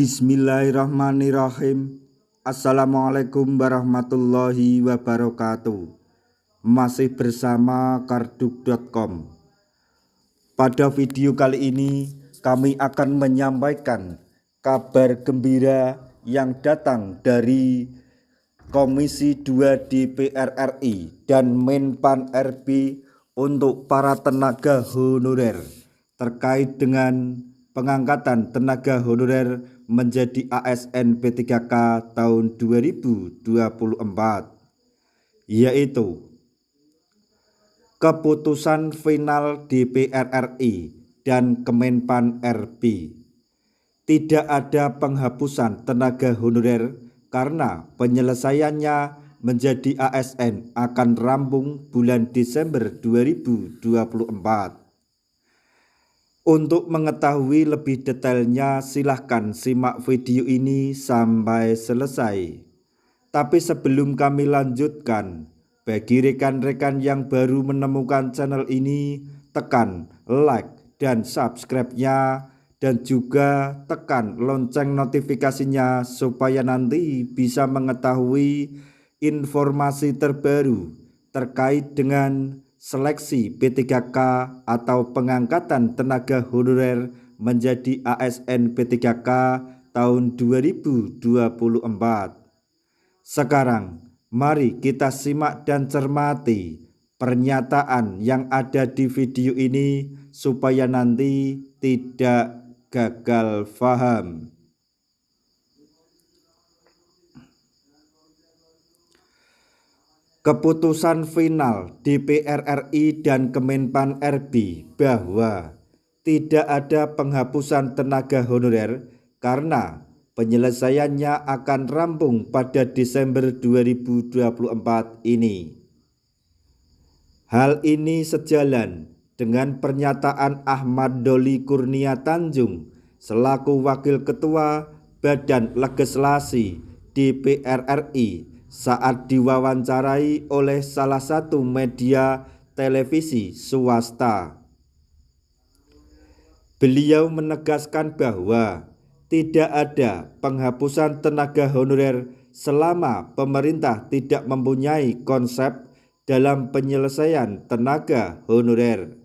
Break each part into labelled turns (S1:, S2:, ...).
S1: Bismillahirrahmanirrahim. Assalamualaikum warahmatullahi wabarakatuh. Masih bersama karduk.com. Pada video kali ini kami akan menyampaikan kabar gembira yang datang dari Komisi 2 DPR RI dan Menpan RB untuk para tenaga honorer terkait dengan pengangkatan tenaga honorer menjadi ASN P3K tahun 2024, yaitu keputusan final DPR RI dan Kemenpan RB. Tidak ada penghapusan tenaga honorer karena penyelesaiannya menjadi ASN akan rampung bulan Desember 2024. Untuk mengetahui lebih detailnya, silahkan simak video ini sampai selesai. Tapi sebelum kami lanjutkan, bagi rekan-rekan yang baru menemukan channel ini, tekan like dan subscribe-nya, dan juga tekan lonceng notifikasinya supaya nanti bisa mengetahui informasi terbaru terkait dengan seleksi P3K atau pengangkatan tenaga honorer menjadi ASN P3K tahun 2024. Sekarang mari kita simak dan cermati pernyataan yang ada di video ini supaya nanti tidak gagal paham. Keputusan final DPR RI dan Kemenpan RB bahwa tidak ada penghapusan tenaga honorer karena penyelesaiannya akan rampung pada Desember 2024 ini. Hal ini sejalan dengan pernyataan Ahmad Doli Kurnia Tanjung selaku Wakil Ketua Badan Legislasi DPR RI saat diwawancarai oleh salah satu media televisi swasta. Beliau menegaskan bahwa tidak ada penghapusan tenaga honorer selama pemerintah tidak mempunyai konsep dalam penyelesaian tenaga honorer.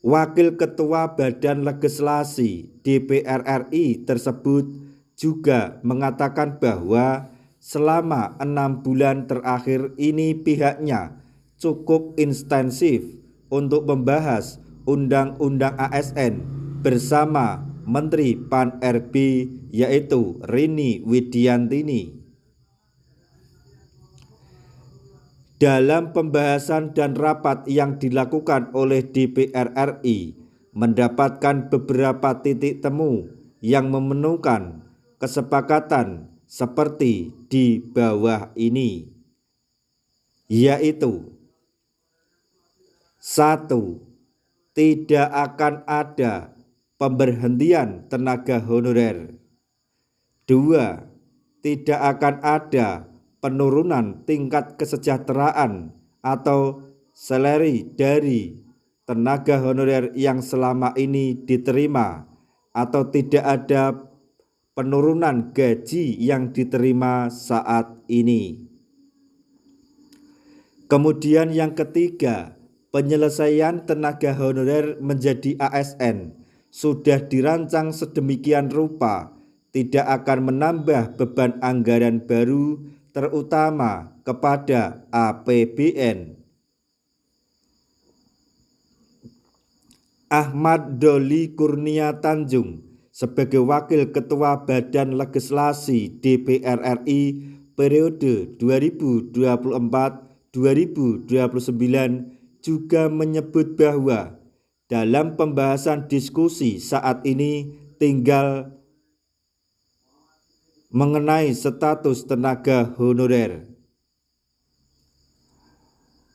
S1: Wakil Ketua Badan Legislasi DPR RI tersebut juga mengatakan bahwa selama 6 bulan terakhir ini pihaknya cukup intensif untuk membahas Undang-Undang ASN bersama Menteri Pan RB yaitu Rini Widiantini. Dalam pembahasan dan rapat yang dilakukan oleh DPR RI mendapatkan beberapa titik temu yang memenuhkan kesepakatan seperti di bawah ini, yaitu 1. Tidak akan ada pemberhentian tenaga honorer. 2. Tidak akan ada penurunan tingkat kesejahteraan atau salary dari tenaga honorer yang selama ini diterima, atau tidak ada penurunan gaji yang diterima saat ini. Kemudian yang ketiga, penyelesaian tenaga honorer menjadi ASN sudah dirancang sedemikian rupa tidak akan menambah beban anggaran baru terutama kepada APBN. Ahmad Doli Kurnia Tanjung sebagai Wakil Ketua Badan Legislasi DPR RI periode 2024-2029 juga menyebut bahwa dalam pembahasan diskusi saat ini tinggal mengenai status tenaga honorer.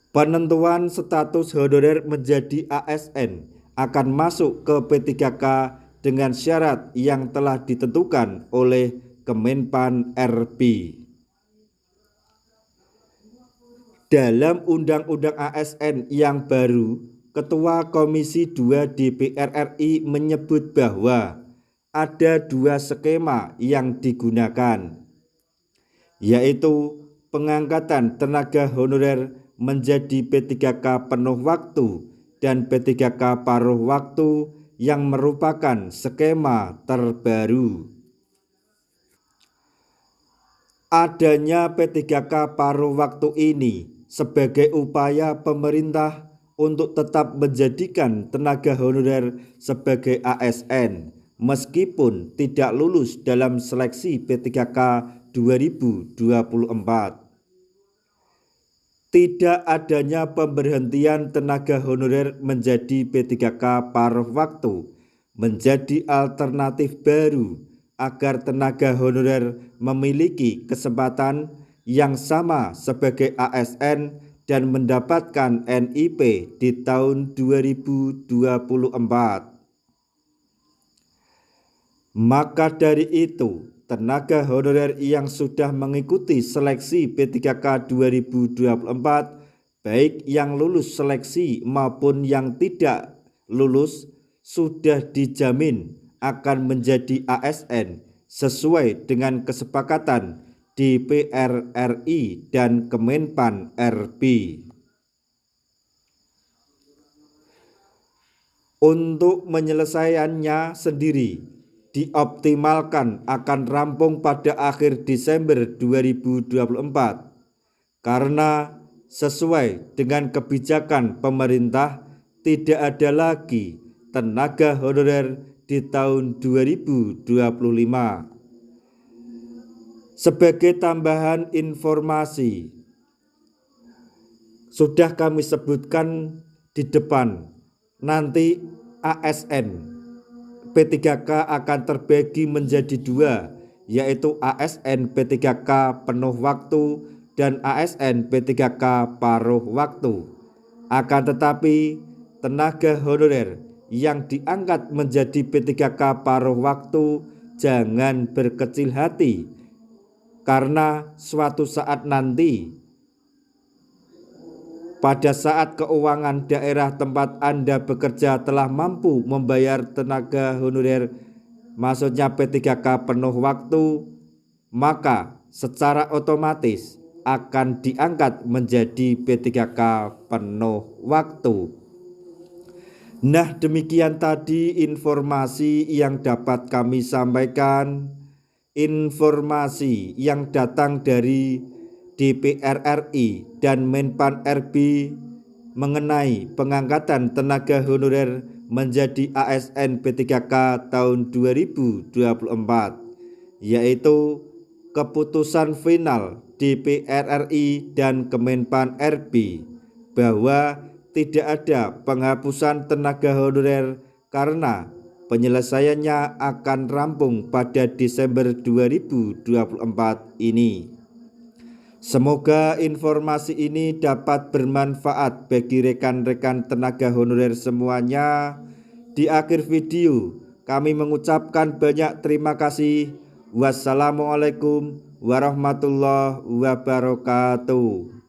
S1: Penentuan status honorer menjadi ASN akan masuk ke P3K dengan syarat yang telah ditentukan oleh Kemenpan RB. Dalam Undang-Undang ASN yang baru Ketua Komisi 2 DPR RI menyebut bahwa ada dua skema yang digunakan, yaitu pengangkatan tenaga honorer menjadi P3K penuh waktu dan P3K paruh waktu yang merupakan skema terbaru. Adanya P3K paruh waktu ini sebagai upaya pemerintah untuk tetap menjadikan tenaga honorer sebagai ASN meskipun tidak lulus dalam seleksi P3K 2024. Tidak adanya pemberhentian tenaga honorer menjadi P3K paruh waktu menjadi alternatif baru agar tenaga honorer memiliki kesempatan yang sama sebagai ASN dan mendapatkan NIP di tahun 2024. Maka dari itu, tenaga honorer yang sudah mengikuti seleksi P3K 2024, baik yang lulus seleksi maupun yang tidak lulus, sudah dijamin akan menjadi ASN sesuai dengan kesepakatan DPR RI dan Kemenpan RB. Untuk penyelesaiannya sendiri dioptimalkan akan rampung pada akhir Desember 2024 karena sesuai dengan kebijakan pemerintah tidak ada lagi tenaga honorer di tahun 2025. Sebagai tambahan informasi, sudah kami sebutkan di depan, nanti ASN P3K akan terbagi menjadi dua, yaitu ASN P3K penuh waktu dan ASN P3K paruh waktu. Akan tetapi tenaga honorer yang diangkat menjadi P3K paruh waktu jangan berkecil hati, karena suatu saat nanti pada saat keuangan daerah tempat Anda bekerja telah mampu membayar tenaga honorer, maksudnya P3K penuh waktu, maka secara otomatis akan diangkat menjadi P3K penuh waktu. Nah, demikian tadi informasi yang dapat kami sampaikan. Informasi yang datang dari DPR RI dan Menpan RB mengenai pengangkatan tenaga honorer menjadi ASN P3K tahun 2024, yaitu keputusan final DPR RI dan Kemenpan RB bahwa tidak ada penghapusan tenaga honorer karena penyelesaiannya akan rampung pada Desember 2024 ini. Semoga informasi ini dapat bermanfaat bagi rekan-rekan tenaga honorer semuanya. Di akhir video, kami mengucapkan banyak terima kasih. Wassalamualaikum warahmatullahi wabarakatuh.